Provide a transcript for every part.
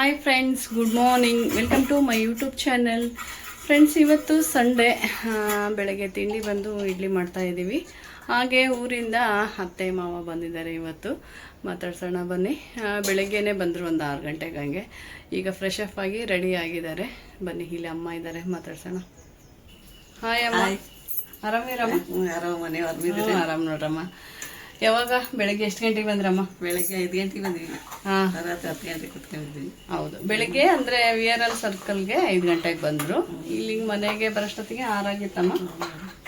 Hi friends, good morning. Welcome to my YouTube channel. Friends, ಇವತ್ತು Sunday. ಬೆಳಗ್ಗೆ ತಿಂಡಿ ಬಂದು ಇಡ್ಲಿ ಮಾಡ್ತಾ ಇದ್ದೀವಿ. ಹಾಗೆ ಊರಿಂದ ಅತ್ತೆ ಮಾವ ಬಂದಿದ್ದಾರೆ. ಇವತ್ತು ಮಾತಾಡ್ಸೋಣ ಬನ್ನಿ. ಬೆಳಗ್ಗೆನೇ ಬಂದರು, ಒಂದು 6 ಗಂಟೆಗೆ ಹಂಗೆ. ಈಗ ಫ್ರೆಶ್ ಅಪ್ ಆಗಿ ರೆಡಿ ಆಗಿದ್ದಾರೆ. ಬನ್ನಿ, ಇಲ್ಲಿ ಅಮ್ಮ ಇದ್ದಾರೆ, ಮಾತಾಡ್ಸೋಣ. ಹಾಯ್ ಅಮ್ಮ, ಆರಾಮಿರಮ್ಮ? ಆರಾಮ್ ನೋಡ್ರಮ್ಮ. ಯಾವಾಗ ಬೆಳಗ್ಗೆ ಎಷ್ಟು ಗಂಟೆಗೆ ಬಂದ್ರಮ್ಮ? ಬೆಳಗ್ಗೆ 5 ಗಂಟೆಗೆ ಬಂದಿವಿ. ರಾತ್ರಿ 10 ಗಂಟೆಗೆ ಕುತ್ಕೊಂಡಿದ್ವಿ. ಹೌದು, ಬೆಳಿಗ್ಗೆ ಅಂದ್ರೆ VRL ಸರ್ಕಲ್ಗೆ 5 ಗಂಟೆಗೆ ಬಂದ್ರು. ಇಲ್ಲಿ ಮನೆಗೆ ಬರೋಷ್ಟೊತ್ತಿಗೆ 6 ಆಗಿತ್ತಮ್ಮ.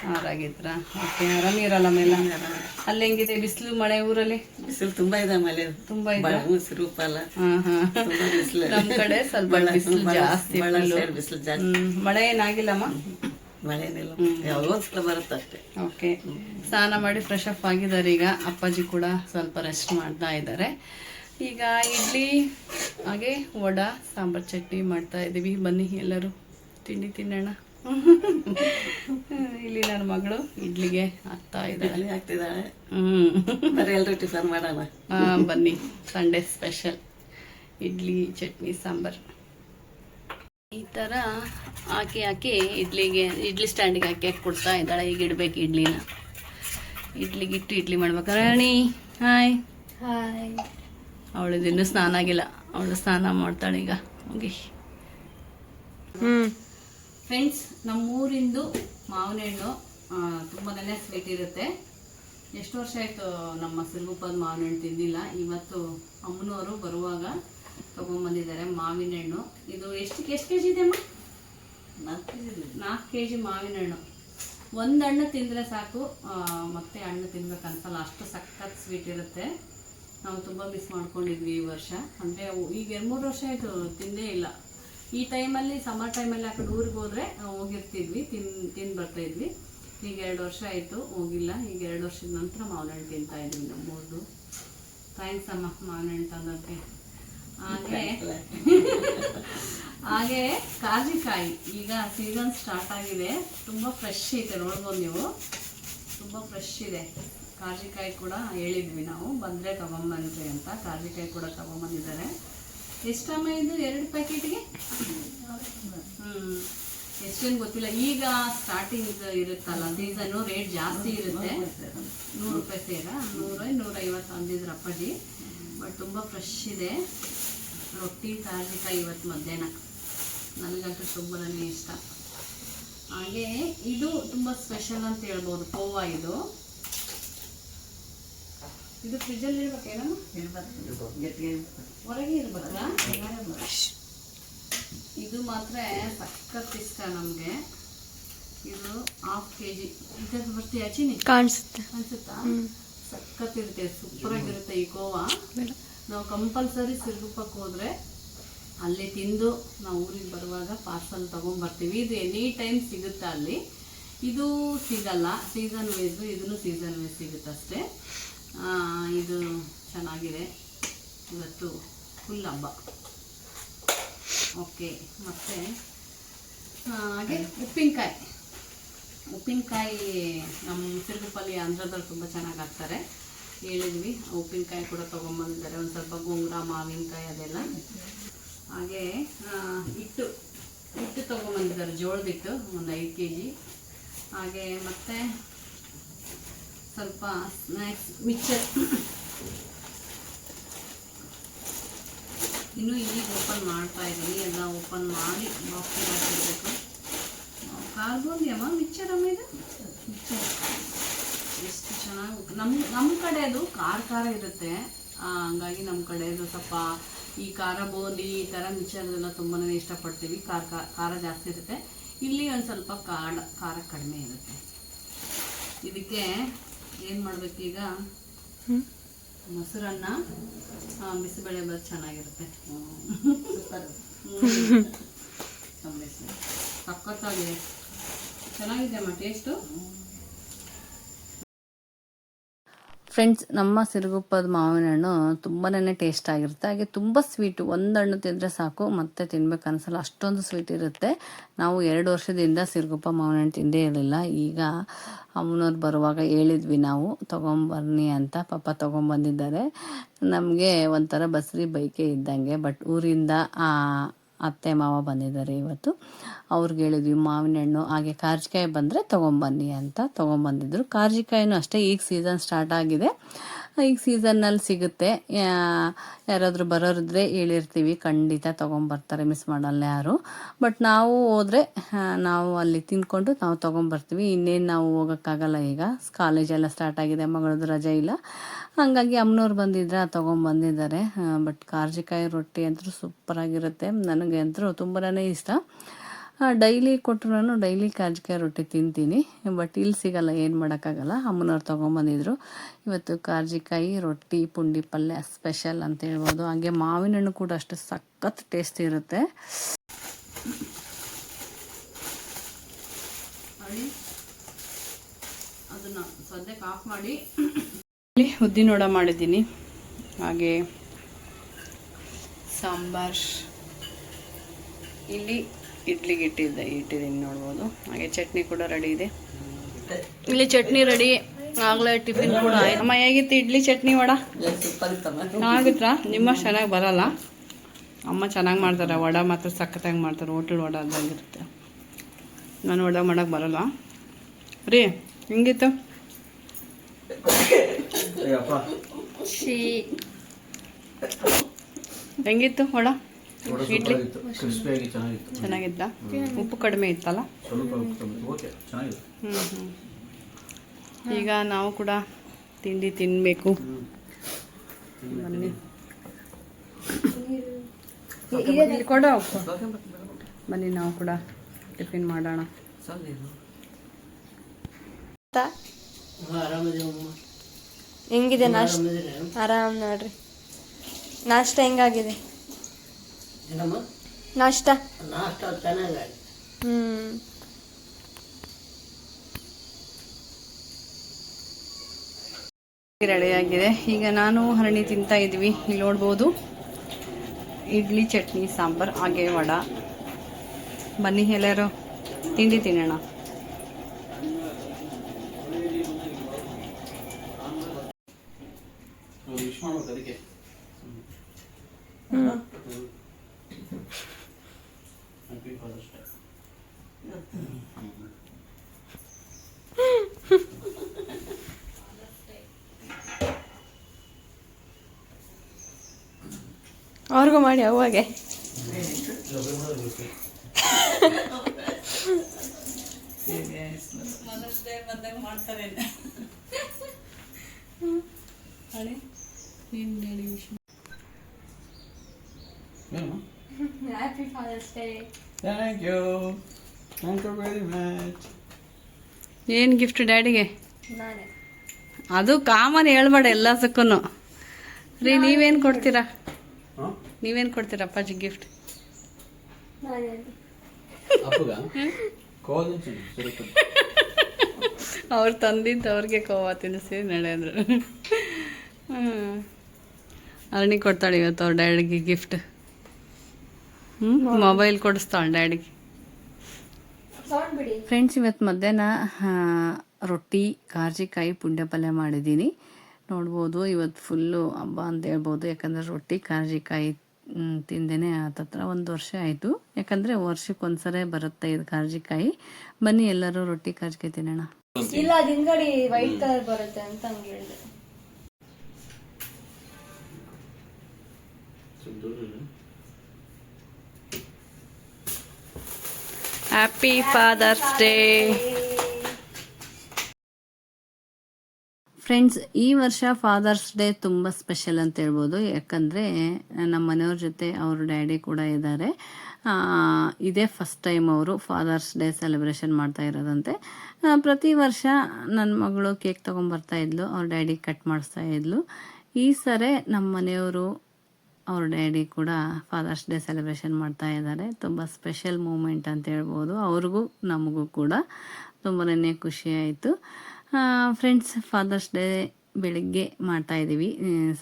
6 ಆಗಿದ್ರ? ಓಕೆ. ಆರಾಮಿರಲ್ಲ ಮೇಲೆ? ಅಲ್ಲಿ ಹೆಂಗಿದೆ ಬಿಸಿಲು ಮಳೆ ಊರಲ್ಲಿ? ಬಿಸಿಲು ತುಂಬಾ ಇದೆ, ಮಳೆ ತುಂಬಾ ಇದೆ. ರೂಪಲ್ಲ ನಮ್ ಕಡೆ ಸ್ವಲ್ಪ ಬಿಸಿಲು ಜಾಸ್ತಿ. ಬಿಸಿಲು ಜಾಸ್ತಿ. ಮಳೆ ಏನಾಗಿಲ್ಲಮ್ಮ? ಮಳೆನಿಲ್ಲ, ಯಾವಾಗ ಒಂದ್ಸಲ ಬರುತ್ತೆ ಅಷ್ಟೇ. ಓಕೆ. ಸ್ನಾನ ಮಾಡಿ ಫ್ರೆಶ್ ಅಪ್ ಆಗಿದ್ದಾರೆ. ಈಗ ಅಪ್ಪಾಜಿ ಕೂಡ ಸ್ವಲ್ಪ ರೆಸ್ಟ್ ಮಾಡ್ತಾ ಇದ್ದಾರೆ. ಈಗ ಇಡ್ಲಿ ಹಾಗೆ ವಡಾ ಸಾಂಬಾರ್ ಚಟ್ನಿ ಮಾಡ್ತಾ ಇದ್ದೀವಿ. ಬನ್ನಿ ಎಲ್ಲರೂ ತಿಂಡಿ ತಿನ್ನೋಣ. ಇಲ್ಲಿ ನನ್ನ ಮಗಳು ಇಡ್ಲಿಗೆ ಹಾಕ್ತಾ ಇದ್ದಾಳೆ. ಬರೀ ಎಲ್ರು ಟಿಫನ್ ಮಾಡೋಣ. ಬನ್ನಿ, ಸಂಡೇ ಸ್ಪೆಷಲ್ ಇಡ್ಲಿ ಚಟ್ನಿ ಸಾಂಬಾರ್. ಈ ಥರ ಹಾಕಿ ಇಡ್ಲಿ ಸ್ಟ್ಯಾಂಡಿಗೆ ಹಾಕಿ ಕೊಡ್ತಾ ಇದ್ದಾಳೆ. ಈಗ ಇಡ್ಬೇಕು ಇಡ್ಲಿನ. ಇಡ್ಲಿಗಿಟ್ಟು ಇಡ್ಲಿ ಮಾಡ್ಬೇಕು. ರಾಣಿ ಹಾಯ್. ಹಾಯ್. ಅವಳಿದು ಇನ್ನೂ ಸ್ನಾನ ಆಗಿಲ್ಲ, ಅವಳು ಸ್ನಾನ ಮಾಡ್ತಾಳೆ ಈಗ ಹೋಗಿ. ಫ್ರೆಂಡ್ಸ್, ನಮ್ಮೂರಿಂದು ಮಾವಿನ ಹಣ್ಣು ತುಂಬಾನೇ ಸ್ವೀಟ್ ಇರುತ್ತೆ. ಎಷ್ಟು ವರ್ಷ ಆಯಿತು ನಮ್ಮ ಸಿರುಗುಪ್ಪದ ಮಾವಿನ ಹಣ್ಣು ತಿಂದಿಲ್ಲ. ಇವತ್ತು ಅಮ್ಮನವರು ಬರುವಾಗ ತಗೊಂಡ್ಬಂದಿದ್ದಾರೆ ಮಾವಿನ ಹಣ್ಣು. ಇದು ಎಷ್ಟು ಕೆ ಜಿ ಇದೆ ಅಮ್ಮ? 4 kg ಮಾವಿನ ಹಣ್ಣು. ಒಂದು ಹಣ್ಣು ತಿಂದರೆ ಸಾಕು, ಮತ್ತೆ ಹಣ್ಣು ತಿನ್ಬೇಕು ಅನ್ಸಲ್ಲ, ಅಷ್ಟು ಸಖತ್ ಸ್ವೀಟ್ ಇರುತ್ತೆ. ನಾವು ತುಂಬ ಮಿಸ್ ಮಾಡ್ಕೊಂಡಿದ್ವಿ ಈ ವರ್ಷ. ಅಂದರೆ ಈಗ 2-3 ವರ್ಷ ಆಯಿತು ತಿಂದೇ ಇಲ್ಲ. ಈ ಟೈಮಲ್ಲಿ, ಸಮ್ಮರ್ ಟೈಮಲ್ಲಿ ಆ ಕಡೆ ಊರಿಗೆ ಹೋದರೆ ಹೋಗಿರ್ತಿದ್ವಿ, ತಿಂದು ಬರ್ತಾಯಿದ್ವಿ. ಈಗ 2 ವರ್ಷ ಆಯಿತು ಹೋಗಿಲ್ಲ. ಈಗ 2 ವರ್ಷದ ನಂತರ ಮಾವಿನ ಹಣ್ಣು ತಿಂತಾ ಇದ್ವಿ ನಮ್ಮೂರ್ದು. ಥ್ಯಾಂಕ್ಸ್ ಅಮ್ಮ ಮಾವಿನ ಹಣ್ಣು ತಂದಕ್ಕೆ. ಹಾಗೆ ಕಾಜಿಕಾಯಿ ಈಗ ಸೀಸನ್ ಸ್ಟಾರ್ಟ್ ಆಗಿದೆ. ತುಂಬ ಫ್ರೆಶ್ ಇದೆ, ನೋಡ್ಬೋದು ನೀವು, ತುಂಬ ಫ್ರೆಶ್ ಇದೆ. ಕಾಜಿಕಾಯಿ ಕೂಡ ಹೇಳಿದ್ವಿ ನಾವು, ಬಂದರೆ ತಗೊಂಬನ್ರಿ ಅಂತ. ಕಾಜಿಕಾಯಿ ಕೂಡ ತಗೊಂಬಂದಿದ್ದಾರೆ. ಎಷ್ಟಮ್ಮ ಇದು 2 ಪ್ಯಾಕೆಟ್ಗೆ? ಎಷ್ಟೇನು ಗೊತ್ತಿಲ್ಲ. ಈಗ ಸ್ಟಾರ್ಟಿಂಗ್ ಇರುತ್ತಲ್ಲ ಸೀಸನ್ನು, ರೇಟ್ ಜಾಸ್ತಿ ಇರುತ್ತೆ. 100 ರೂಪಾಯಿ ಸೇರ, 100-150 ಅಂದಿದ್ರು ಅಪ್ಪಾಜಿ. ಬಟ್ ತುಂಬ ಫ್ರೆಶ್ ಇದೆ. ರೊಟ್ಟಿ ಕಾಜಿಕಾಯಿ ಇವತ್ತು ಮಧ್ಯಾಹ್ನ. ನನಗಂತೂ ತುಂಬನೇ ಇಷ್ಟ. ಹಾಗೆ ಇದು ತುಂಬ ಸ್ಪೆಷಲ್ ಅಂತ ಹೇಳ್ಬೋದು, ಕೋವಾ. ಇದು ಫ್ರಿಜ್ಜಲ್ಲಿ ಇರ್ಬೇಕೇನಮ್ಮ? ಹೊರಗೆ ಇರ್ಬೇಕಲ್ಲ. ಇದು ಮಾತ್ರ ಸಖತ್ ಇಷ್ಟ ನಮಗೆ. ಇದು 1/2 kg. ಇದಕ್ಕೆ ಬರ್ತೀಯ ಚಿನಿ? ಅನ್ಸುತ್ತಾ? ಸಖತ್ ಇರುತ್ತೆ, ಸೂಪರ್ ಆಗಿರುತ್ತೆ ಈ ಕೋವಾ. ನಾವು ಕಂಪಲ್ಸರಿ ಸಿರುಗುಪ್ಪಕ್ಕೆ ಹೋದ್ರೆ ಅಲ್ಲಿ ತಿಂದು ನಾವು ಊರಿಗೆ ಬರುವಾಗ ಪಾರ್ಸಲ್ ತಗೊಂಡ್ಬರ್ತೀವಿ. ಇದು ಎನಿ ಟೈಮ್ ಸಿಗುತ್ತೆ ಅಲ್ಲಿ. ಇದು ಸಿಗಲ್ಲ, ಸೀಸನ್ ವೈಸು. ಇದನ್ನು ಸೀಸನ್ ವೈಸ್ ಸಿಗುತ್ತೆ ಅಷ್ಟೇ. ಇದು ಚೆನ್ನಾಗಿದೆ. ಇವತ್ತು ಫುಲ್ ಹಬ್ಬ. ಓಕೆ. ಮತ್ತು ಹಾಗೆ ಉಪ್ಪಿನಕಾಯಿ ನಮ್ಮ ಸಿರುಗುಪ್ಪಲ್ಲಿ ಆಂಧ್ರದಲ್ಲಿ ತುಂಬ ಚೆನ್ನಾಗಿ ಹಾಕ್ತಾರೆ. ಹೇಳಿದ್ವಿ, ಉಪ್ಪಿನಕಾಯಿ ಕೂಡ ತೊಗೊಂಬಂದಿದ್ದಾರೆ. ಒಂದು ಸ್ವಲ್ಪ ಗೋಂಗೂರ, ಮಾವಿನಕಾಯಿ ಅದೆಲ್ಲ. ಹಾಗೆ ಹಿಟ್ಟು ತೊಗೊಂಬಂದಿದ್ದಾರೆ, ಜೋಳದ ಹಿಟ್ಟು, ಒಂದು 5 kg. ಹಾಗೆ ಮತ್ತು ಸ್ವಲ್ಪ ಸ್ನ್ಯಾಕ್ಸ್ ಮಿಕ್ಚರ್. ಇನ್ನೂ ಈಗ ಓಪನ್ ಮಾಡ್ತಾ ಇದ್ದೀನಿ. ಎಲ್ಲ ಓಪನ್ ಮಾಡಿ ಬಾಕ್ಸಿಗೆ ಹಾಕಿರ್ಬೇಕು. ಕಾರ್ಗೋಲಿ ಅಮ್ಮ ಮಿಕ್ಚರ್ ಅಮ್ಮ, ಇದು ಮಿಕ್ಚರ್ ಎಷ್ಟು ಚೆನ್ನಾಗಿ. ನಮ್ಮ ಕಡೆ ಅದು ಖಾರ ಇರುತ್ತೆ. ಹಂಗಾಗಿ ನಮ್ಮ ಕಡೆ ಅದು ಸ್ವಲ್ಪ ಈ ಖಾರ ಬೋಂದಿ ಈ ಥರ ಮಿಕ್ಚರ್ನೆಲ್ಲ ತುಂಬಾ ಇಷ್ಟಪಡ್ತೀವಿ. ಖಾರ ಜಾಸ್ತಿ ಇರುತ್ತೆ. ಇಲ್ಲಿ ಒಂದು ಸ್ವಲ್ಪ ಖಾರ ಕಡಿಮೆ ಇರುತ್ತೆ. ಇದಕ್ಕೆ ಏನು ಮಾಡಬೇಕೀಗ, ಮೊಸರನ್ನ, ಬಿಸಿಬೇಳೆ ಬಾತ್ ಚೆನ್ನಾಗಿರುತ್ತೆ. ಸಖತ್ತಾಗಿದೆ, ಚೆನ್ನಾಗಿದೆ ಅಮ್ಮ ಟೇಸ್ಟು. ಫ್ರೆಂಡ್ಸ್, ನಮ್ಮ ಸಿರುಗುಪ್ಪದ ಮಾವಿನ ಹಣ್ಣು ತುಂಬಾ ಟೇಸ್ಟ್ ಆಗಿರುತ್ತೆ. ಹಾಗೆ ತುಂಬ ಸ್ವೀಟು. ಒಂದು ಹಣ್ಣು ತಿಂದರೆ ಸಾಕು, ಮತ್ತೆ ತಿನ್ಬೇಕು ಅನ್ಸಲ್ಲ, ಅಷ್ಟೊಂದು ಸ್ವೀಟ್ ಇರುತ್ತೆ. ನಾವು 2 ವರ್ಷದಿಂದ ಸಿರುಗುಪ್ಪ ಮಾವಿನ ಹಣ್ಣು ತಿಂದೇ ಇರಲಿಲ್ಲ. ಈಗ ಅಮ್ಮನವ್ರು ಬರುವಾಗ ಹೇಳಿದ್ವಿ ನಾವು ತೊಗೊಂಬನ್ನಿ ಅಂತ. ಪಾಪ ತೊಗೊಂಬಂದಿದ್ದಾರೆ. ನಮಗೆ ಒಂಥರ ಬಸ್ರಿ ಬೈಕೆ ಇದ್ದಂಗೆ. ಬಟ್ ಊರಿಂದ ಅತ್ತೆ ಮಾವ ಬಂದಿದ್ದಾರೆ ಇವತ್ತು. ಅವ್ರಿಗೆ ಹೇಳಿದ್ವಿ ಮಾವಿನ ಹಣ್ಣು ಹಾಗೆ ಕಾರ್ಜಿಕಾಯಿ ಬಂದರೆ ತೊಗೊಂಬನ್ನಿ ಅಂತ. ತೊಗೊಂಬಂದಿದ್ರು. ಕಾರ್ಜಿಕಾಯಿನೂ ಅಷ್ಟೇ, ಈಗ ಸೀಸನ್ ಸ್ಟಾರ್ಟ್ ಆಗಿದೆ. ಈಗ ಸೀಸನ್ನಲ್ಲಿ ಸಿಗುತ್ತೆ. ಯಾರಾದರೂ ಬರೋರಿದ್ರೆ ಹೇಳಿರ್ತೀವಿ, ಖಂಡಿತ ತೊಗೊಂಬರ್ತಾರೆ, ಮಿಸ್ ಮಾಡಲ್ಲ ಯಾರು. ಬಟ್ ನಾವು ಹೋದರೆ ನಾವು ಅಲ್ಲಿ ತಿಂದ್ಕೊಂಡು ನಾವು ತೊಗೊಂಬರ್ತೀವಿ. ಇನ್ನೇನು ನಾವು ಹೋಗೋಕ್ಕಾಗಲ್ಲ, ಈಗ ಕಾಲೇಜೆಲ್ಲ ಸ್ಟಾರ್ಟ್ ಆಗಿದೆ, ಮಗಳದ್ದು ರಜೆ ಇಲ್ಲ. ಹಾಗಾಗಿ ಅಮ್ಮನವ್ರು ಬಂದಿದ್ರೆ ತೊಗೊಂಬಂದಿದ್ದಾರೆ. ಬಟ್ ಕಾರ್ಜಿಕಾಯಿ ರೊಟ್ಟಿ ಅಂತೂ ಸೂಪರಾಗಿರುತ್ತೆ. ನನಗೆ ಅಂತೂ ತುಂಬಾ ಇಷ್ಟ. ಡೈಲಿ ಕೊಟ್ಟರು ಡೈಲಿ ಕಾರ್ಜಿಕಾಯಿ ರೊಟ್ಟಿ ತಿಂತೀನಿ. ಬಟ್ ಇಲ್ಲಿ ಸಿಗಲ್ಲ, ಏನು ಮಾಡೋಕ್ಕಾಗಲ್ಲ. ಅಮ್ಮನವ್ರು ತೊಗೊಂಬಂದಿದ್ರು. ಇವತ್ತು ಕಾರ್ಜಿಕಾಯಿ ರೊಟ್ಟಿ, ಪುಂಡಿ ಪಲ್ಯ ಸ್ಪೆಷಲ್ ಅಂತ ಹೇಳ್ಬೋದು. ಹಾಗೆ ಮಾವಿನ ಹಣ್ಣು ಕೂಡ ಅಷ್ಟು ಸಖತ್ ಟೇಸ್ಟ್ ಇರುತ್ತೆ. ಅದನ್ನು ಸದ್ಯಕ್ಕೆ ಆಫ್ ಮಾಡಿ ಇಲ್ಲಿ ಉದ್ದಿನ ವಡೆ ಮಾಡಿದ್ದೀನಿ. ಹಾಗೆ ಸಾಂಬಾರ್, ಇಲ್ಲಿ ಇಡ್ಲಿಗೆ ಇಟ್ಟಿದ್ದೀನಿ ನೋಡ್ಬೋದು. ಹಾಗೆ ಚಟ್ನಿ ಕೂಡ ರೆಡಿ ಇದೆ. ಇಲ್ಲಿ ಚಟ್ನಿ ರೆಡಿ ಆಗಲೇ. ಟಿಫಿನ್ ಕೂಡ ಆಯ್ತು. ಅಮ್ಮ, ಹೇಗಿತ್ತು ಇಡ್ಲಿ ಚಟ್ನಿ ವಡ? ಚೆನ್ನಾಗಿತ್ತಾ? ನಿಮ್ಮ ಚೆನ್ನಾಗಿ ಬರಲ್ಲ, ಅಮ್ಮ ಚೆನ್ನಾಗಿ ಮಾಡ್ತಾರೆ. ವಡ ಮಾತ್ರ ಸಖತ್ತಾಗಿ ಮಾಡ್ತಾರೆ. ಹೋಟೆಲ್ ವಡ ಅದಂಗಿರುತ್ತೆ. ನಾನು ವಡ ಮಾಡೋಕ್ಕೆ ಬರಲ್ಲ ರೀ. ಹೆಂಗಿತ್ತು? ಹೆಂಗಿತ್ತು ವಡ? ಇಡ್ಲಿ ಚೆನ್ನಾಗಿತ್ತ? ಉಪ್ಪು ಕಡಿಮೆ ಇತ್ತಲ್ಲ? ಈಗ ನಾವು ಕೂಡ ತಿಂಡಿ ತಿನ್ನಬೇಕು. ಬನ್ನಿ ಕೊಡ ಉಪ್ಪು. ಬನ್ನಿ ನಾವು ಕೂಡ ಟಿಫಿನ್ ಮಾಡೋಣ. ಹೆಂಗಿದೆ ನಾಷ್ಟ? ಆರಾಮ್ ನೋಡ್ರಿ. ನಾಷ್ಟ ಹೆಂಗಾಗಿದೆ? ನಾಷ್ಟ ರೆಡಿಯಾಗಿದೆ. ಈಗ ನಾನು ಹರಣಿ ತಿಂತಾ ಇದ್ವಿ. ಇಲ್ಲಿ ನೋಡ್ಬೋದು, ಇಡ್ಲಿ, ಚಟ್ನಿ, ಸಾಂಬಾರ್, ಹಾಗೆ ವಡ. ಬನ್ನಿ ಎಲ್ಲರೂ ತಿಂಡಿ ತಿನ್ನೋಣ. ಅವ್ರಿಗೂ ಮಾಡಿ ಅವಾಗೆ. Happy Father's Day. Thank you very much. ಏನು ಗಿಫ್ಟ್ ಡ್ಯಾಡಿಗೆ? ನಾನೇ. ಅದು ಕಾಮನ್ ಹೇಳ್ಬೇಡ ಎಲ್ಲದಕ್ಕೂ ರೀ. ನೀವೇನು ಕೊಡ್ತೀರಾ? ನೀವೇನು ಕೊಡ್ತೀರಾ ಅಪ್ಪಾಜಿ ಗಿಫ್ಟ್? ಅವ್ರು ತಂದಿದ್ದು ಅವ್ರಿಗೆ ಕೋವಾ ತಿನ್ನಿಸಿ ನಡೆಯಂದ್ರು. ಅರ್ಣಿ ಕೊಡ್ತಾಳೆ ಇವತ್ತು ಅವ್ರ ಡ್ಯಾಡಿಗೆ ಗಿಫ್ಟ್. ಮೊಬೈಲ್ ಕೊಡಿಸ್ತಾಳೆ ಡ್ಯಾಡಿಗೆ. ಫ್ರೆಂಡ್ಸ್, ಇವತ್ತು ಮಧ್ಯಾಹ್ನ ರೊಟ್ಟಿ, ಕಾರ್ಜಿಕಾಯಿ, ಪುಂಡಿ ಪಲ್ಯ ಮಾಡಿದ್ದೀನಿ. ನೋಡ್ಬೋದು, ಇವತ್ತು ಫುಲ್ಲು ಹಬ್ಬ ಅಂತ ಹೇಳ್ಬೋದು. ಯಾಕಂದರೆ ರೊಟ್ಟಿ ಕಾರ್ಜಿಕಾಯಿ ತಿಂದೇನೆ ಹತ್ತತ್ರ 1 ವರ್ಷ ಆಯಿತು. ಯಾಕಂದರೆ ವರ್ಷಕ್ಕೊಂದ್ಸರಿ ಬರುತ್ತೆ ಇದು ಕಾರ್ಜಿಕಾಯಿ. ಬನ್ನಿ ಎಲ್ಲರೂ ರೊಟ್ಟಿ ಕಾರ್ಜಿಕಾಯಿ ತಿನ್ನೋಣ. ಇಲ್ಲ, ಅದು ಹಿಂದ್ಗಡೆ ವೈಟ್ ಕಲರ್ ಬರುತ್ತೆ ಅಂತ ಹಂಗೆ ಹೇಳಿದೆ. Happy father's day friends. ಈ ವರ್ಷ ಫಾದರ್ಸ್ ಡೇ ತುಂಬ ಸ್ಪೆಷಲ್ ಅಂತ ಹೇಳ್ಬೋದು. ಯಾಕಂದರೆ ನಮ್ಮ ಮನೆಯವ್ರ ಜೊತೆ ಅವ್ರ ಡ್ಯಾಡಿ ಕೂಡ ಇದ್ದಾರೆ. ಇದೇ ಫಸ್ಟ್ ಟೈಮ್ ಅವರು ಫಾದರ್ಸ್ ಡೇ ಸೆಲೆಬ್ರೇಷನ್ ಮಾಡ್ತಾ ಇರೋದಂತೆ. ಪ್ರತಿ ವರ್ಷ ನನ್ನ ಮಗಳು ಕೇಕ್ ತೊಗೊಂಬರ್ತಾ ಇದ್ಲು, ಅವ್ರ ಡ್ಯಾಡಿ ಕಟ್ ಮಾಡಿಸ್ತಾ ಇದ್ಲು. ಈ ಸರಿ ನಮ್ಮ ಮನೆಯವರು ಅವ್ರ ಡ್ಯಾಡಿ ಕೂಡ ಫಾದರ್ಸ್ ಡೇ ಸೆಲೆಬ್ರೇಷನ್ ಮಾಡ್ತಾ ಇದ್ದಾರೆ. ತುಂಬ ಸ್ಪೆಷಲ್ ಮೂಮೆಂಟ್ ಅಂತ ಹೇಳ್ಬೋದು. ಅವ್ರಿಗೂ ನಮಗೂ ಕೂಡ ತುಂಬಾ ಖುಷಿ ಆಯಿತು. ಫ್ರೆಂಡ್ಸ್, ಫಾದರ್ಸ್ ಡೇ ಬೆಳಿಗ್ಗೆ ಮಾಡ್ತಾಯಿದ್ದೀವಿ.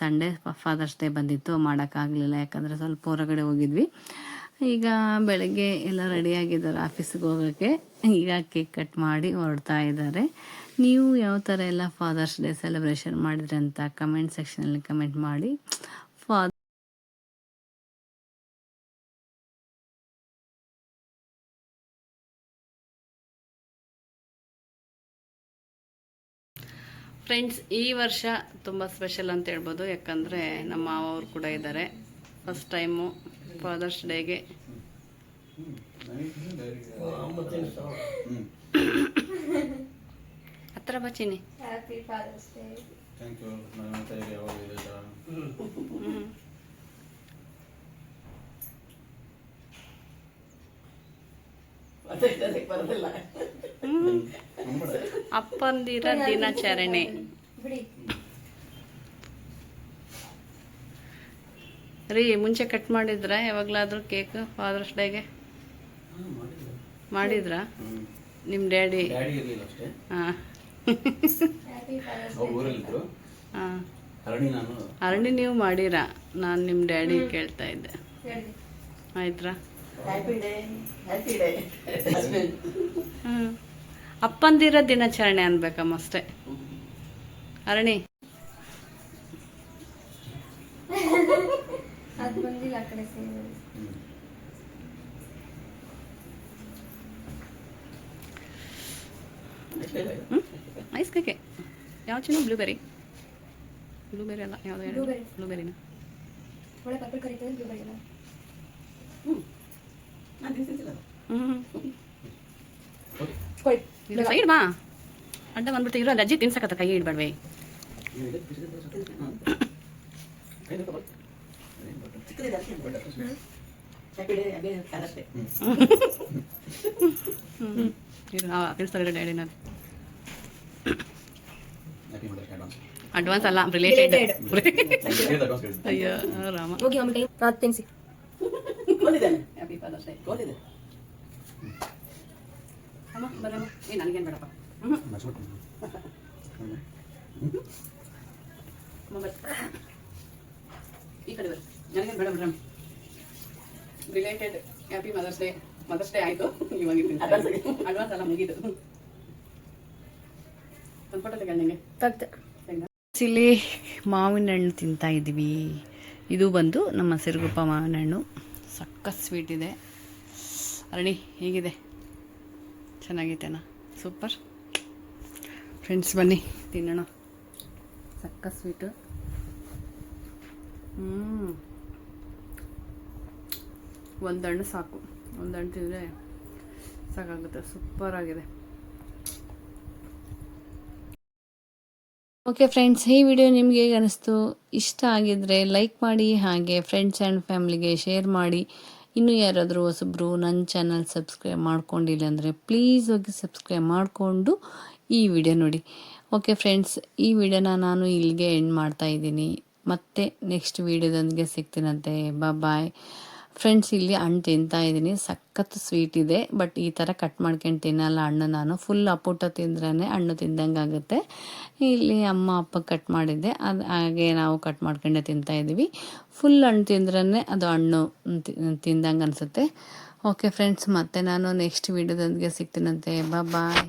ಸಂಡೇ ಫಾದರ್ಸ್ ಡೇ ಬಂದಿತ್ತು, ಮಾಡೋಕ್ಕಾಗಲಿಲ್ಲ ಯಾಕಂದರೆ ಸ್ವಲ್ಪ ಹೊರಗಡೆ ಹೋಗಿದ್ವಿ. ಈಗ ಬೆಳಗ್ಗೆ ಎಲ್ಲ ರೆಡಿಯಾಗಿದ್ದಾರೆ ಆಫೀಸ್ಗೆ ಹೋಗೋಕ್ಕೆ. ಈಗ ಕೇಕ್ ಕಟ್ ಮಾಡಿ ಹೊರಡ್ತಾ ಇದ್ದಾರೆ. ನೀವು ಯಾವ ಥರ ಎಲ್ಲ ಫಾದರ್ಸ್ ಡೇ ಸೆಲೆಬ್ರೇಷನ್ ಮಾಡಿದ್ರಿ ಅಂತ ಕಮೆಂಟ್ ಸೆಕ್ಷನಲ್ಲಿ ಕಮೆಂಟ್ ಮಾಡಿ. ಫ್ರೆಂಡ್ಸ್, ಈ ವರ್ಷ ತುಂಬ ಸ್ಪೆಷಲ್ ಅಂತ ಹೇಳ್ಬೋದು. ಯಾಕಂದರೆ ನಮ್ಮ ಮಾವರು ಕೂಡ ಇದ್ದಾರೆ. ಫಸ್ಟ್ ಟೈಮು ಫಾದರ್ಸ್ ಡೇಗೆ ಹತ್ರ ಬಚ್ಚಿನಿ. Happy father's day. Thank you. ನನ್ನ ಕೈಗೆ ಯಾವಾಗ ಇದೆ ಅಪ್ಪಂದಿರ ದಿನಾಚರಣೆ. ರೀ, ಮುಂಚೆ ಕಟ್ ಮಾಡಿದ್ರಾ ಯಾವಾಗಲಾದ್ರೂ ಕೇಕ್ ಫಾದರ್ಸ್ ಡೇಗೆ? ಮಾಡಿದ್ರಾ? ನಿಮ್ಮ ಡ್ಯಾಡಿ? ಡ್ಯಾಡಿ ಇರಲಿಲ್ಲ ಅಷ್ಟೇ. ಹಾಂ ಅವ್ರು ಊರಲ್ಲಿದ್ರು. ಹಾಂ, ಹರಣಿ ನಾನು ಅರಣಿ ನೀವು ಮಾಡಿರಾ? ನಾನು ನಿಮ್ಮ ಡ್ಯಾಡಿ ಕೇಳ್ತಾ ಇದ್ದೆ. ಆಯ್ತಾ? ಹ್ಞೂ, ಅಪ್ಪಂದಿರ ದಿನಾಚರಣೆ ಅನ್ಬೇಕಮ್ಮ ಅಷ್ಟೇ. ಅರಣಿ ಅದು ಬಂದಿಲ್ಲ ಆ ಕಡೆ ಸೇರಿ. ಐಸ್ ಕೇಕೆ ಯಾವ ಚಿನ್ನ? ಬ್ಲೂಬೆರಿ ಅಲ್ಲ, ಯಾವುದು ಹೇಳಿ? Blueberry. ಬ್ಲೂಬೆರಿನ? ಒಳ್ಳೆ ಪರ್ಪಲ್ ಕರೀತದೆ, ಬ್ಲೂ ಬೆಳಿಲ್ಲ. ಹ್ಞೂ, ಸೈಡ್ ಬಾ, ಅಡ್ಡ ಬಂದ್ಬಿಟ್ಟು ಇರೋ ಅಜ್ಜಿ ತಿನ್ಸಕತ್ತ, ಕೈ ಇಡ್ಬೇಡ್ವೆ. ತಿನ್ಸ್ತಾರೆ ಡ್ಯಾಡಿನ. ಅಡ್ವಾನ್ಸ್ ಅಲ್ಲ, ರಿಲೇಟೆಡ್. ಅಯ್ಯೋ ರಾಮ. ಹೋಗಿ ಅಮ್ಮ ಕೈ ರಾತ್ ತಿನ್ಸಿ. Happy father's day. ಅಮ್ಮ ಬರಮ್ಮ. ನನಗೇನು ಬೇಡಪ್ಪ. ಈ ಕಡೆ ಬರ್ರಿ, ನನಗೇನು ಬೇಡ ಬಿಡ್ರಮ್ಮ. ರಿಲೇಟೆಡ್ ಹ್ಯಾಪಿ ಮದರ್ಸ್ ಡೇ ಆಯಿತು. ಇವಾಗ ಅಡ್ವಾನ್ಸ್ ಎಲ್ಲ ಮುಗೀತು. ಒಂದು ಫೋಟೋ ತಗೊಂಡಿಗೆ ಇಲ್ಲಿ ಮಾವಿನ ಹಣ್ಣು ತಿಂತಾ ಇದ್ದೀವಿ. ಇದು ಬಂದು ನಮ್ಮ ಸಿರುಗುಪ್ಪ ಮಾವಿನ ಹಣ್ಣು. ಸಕ್ಕ ಸ್ವೀಟ್ ಇದೆ. ಅರಣಿ ಹೇಗಿದೆ? ಚೆನ್ನಾಗೈತೆನಾ? ಸೂಪರ್. ಫ್ರೆಂಡ್ಸ್ ಬನ್ನಿ ತಿನ್ನೋಣ. ಸಕ್ಕ ಸ್ವೀಟು. ಒಂದು ಹಣ್ಣು ಸಾಕು, ಒಂದು ಹಣ್ಣು ತಿಂದರೆ ಸಾಕಾಗುತ್ತೆ. ಸೂಪರ್ ಆಗಿದೆ. ಓಕೆ ಫ್ರೆಂಡ್ಸ್, ಈ ವಿಡಿಯೋ ನಿಮಗೆ ಹೇಗೆ ಅನಿಸ್ತು? ಇಷ್ಟ ಆಗಿದ್ದರೆ ಲೈಕ್ ಮಾಡಿ, ಹಾಗೆ ಫ್ರೆಂಡ್ಸ್ ಆ್ಯಂಡ್ ಫ್ಯಾಮ್ಲಿಗೆ ಶೇರ್ ಮಾಡಿ. ಇನ್ನೂ ಯಾರಾದರೂ ಹೊಸಬ್ರು ನನ್ನ ಚಾನಲ್ ಸಬ್ಸ್ಕ್ರೈಬ್ ಮಾಡ್ಕೊಂಡಿಲ್ಲ ಅಂದರೆ ಪ್ಲೀಸ್ ಹೋಗಿ ಸಬ್ಸ್ಕ್ರೈಬ್ ಮಾಡಿಕೊಂಡು ಈ ವಿಡಿಯೋ ನೋಡಿ. ಓಕೆ ಫ್ರೆಂಡ್ಸ್, ಈ ವಿಡಿಯೋನ ನಾನು ಇಲ್ಲಿಗೆ ಎಂಡ್ ಮಾಡ್ತಾ ಇದ್ದೀನಿ. ಮತ್ತೆ ನೆಕ್ಸ್ಟ್ ವಿಡಿಯೋದೊಂದಿಗೆ ಸಿಗ್ತೀನಂತೆ. Bye friends. ಇಲ್ಲಿ ಹಣ್ಣು ತಿಂತಾ ಇದ್ದೀನಿ. ಸಖತ್ತು ಸ್ವೀಟ್ ಇದೆ. ಬಟ್ ಈ ಥರ ಕಟ್ ಮಾಡ್ಕೊಂಡು ತಿನ್ನಲ್ಲ ಹಣ್ಣು. ನಾನು ಫುಲ್ ಅಪ್ಪುಟ ತಿಂದ್ರೇ ಹಣ್ಣು ತಿಂದಂಗೆ ಆಗುತ್ತೆ. ಇಲ್ಲಿ ಅಮ್ಮ ಅಪ್ಪ ಕಟ್ ಮಾಡಿದ್ದೆ, ಅದು ಹಾಗೆ ನಾವು ಕಟ್ ಮಾಡ್ಕೊಂಡೆ ತಿಂತಾ ಇದ್ದೀವಿ. ಫುಲ್ ಹಣ್ಣು ತಿಂದ್ರೇ ಅದು ಹಣ್ಣು ತಿಂದಂಗೆ ಅನಿಸುತ್ತೆ. ಓಕೆ ಫ್ರೆಂಡ್ಸ್, ಮತ್ತೆ ನಾನು ನೆಕ್ಸ್ಟ್ ವಿಡಿಯೋದೊಂದಿಗೆ ಸಿಗ್ತೀನಂತೆ. ಬಾಯ್.